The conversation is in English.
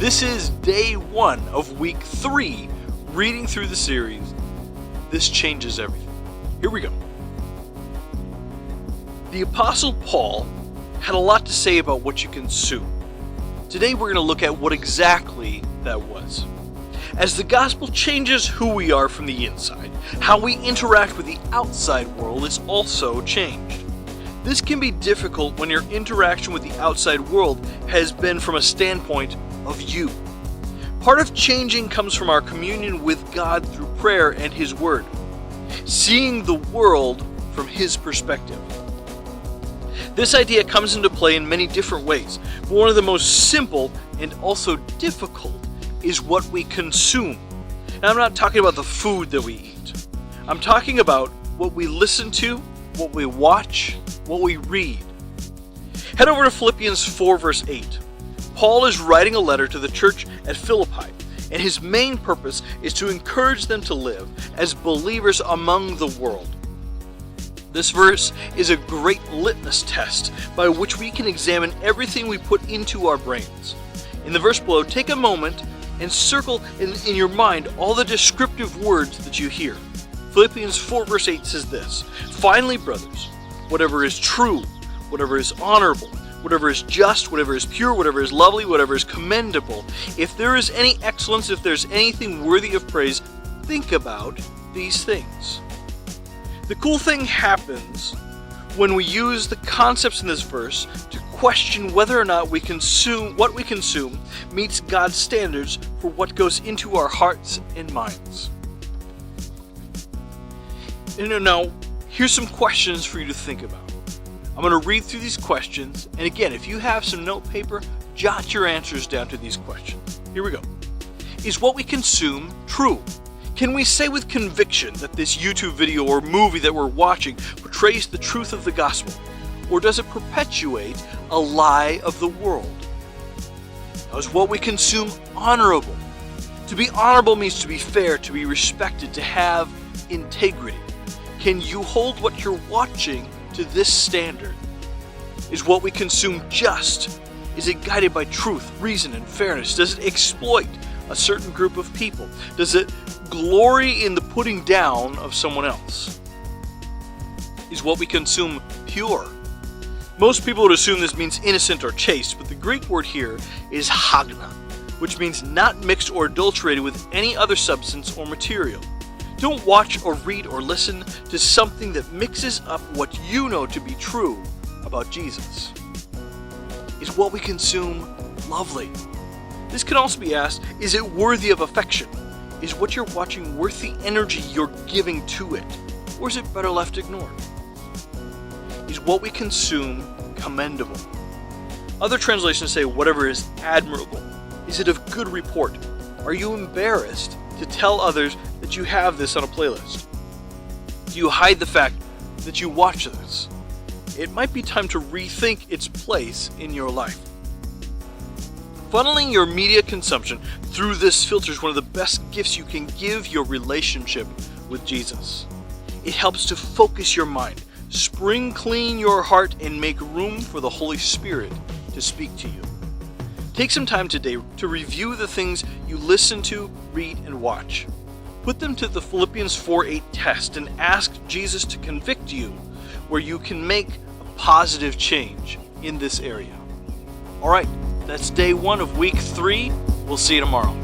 This is day 1 of week 3, reading through the series, This Changes Everything. Here we go. The Apostle Paul had a lot to say about what you consume. Today we're going to look at what exactly that was. As the gospel changes who we are from the inside, how we interact with the outside world is also changed. This can be difficult when your interaction with the outside world has been from a standpoint of you. Part of changing comes from our communion with God through prayer and His Word, seeing the world from His perspective. This idea comes into play in many different ways, but one of the most simple and also difficult is what we consume. Now, I'm not talking about the food that we eat. I'm talking about what we listen to, what we watch, what we read. Head over to Philippians 4 verse 8. Paul is writing a letter to the church at Philippi, and his main purpose is to encourage them to live as believers among the world. This verse is a great litmus test by which we can examine everything we put into our brains. In the verse below, take a moment and circle in your mind all the descriptive words that you hear. Philippians 4 verse 8 says this: "Finally, brothers, whatever is true, whatever is honorable, whatever is just, whatever is pure, whatever is lovely, whatever is commendable, if there is any excellence, if there's anything worthy of praise, think about these things." The cool thing happens when we use the concepts in this verse to question whether or not what we consume meets God's standards for what goes into our hearts and minds. Now, here's some questions for you to think about. I'm going to read through these questions, and again, if you have some note paper, jot your answers down to these questions. Here we go. Is what we consume true? Can we say with conviction that this YouTube video or movie that we're watching portrays the truth of the gospel? Or does it perpetuate a lie of the world? Now, is what we consume honorable? To be honorable means to be fair, to be respected, to have integrity. Can you hold what you're watching to this standard? Is what we consume just? Is it guided by truth, reason, and fairness? Does it exploit a certain group of people? Does it glory in the putting down of someone else? Is what we consume pure? Most people would assume this means innocent or chaste, but the Greek word here is hagna, which means not mixed or adulterated with any other substance or material. Don't watch or read or listen to something that mixes up what you know to be true about Jesus. Is what we consume lovely? This can also be asked, is it worthy of affection? Is what you're watching worth the energy you're giving to it? Or is it better left ignored? Is what we consume commendable? Other translations say whatever is admirable. Is it of good report? Are you embarrassed to tell others that you have this on a playlist? Do you hide the fact that you watch this? It might be time to rethink its place in your life. Funneling your media consumption through this filter is one of the best gifts you can give your relationship with Jesus. It helps to focus your mind, spring clean your heart, and make room for the Holy Spirit to speak to you. Take some time today to review the things you listen to, read, and watch. Put them to the Philippians 4:8 test and ask Jesus to convict you where you can make a positive change in this area. All right, that's day 1 of week 3. We'll see you tomorrow.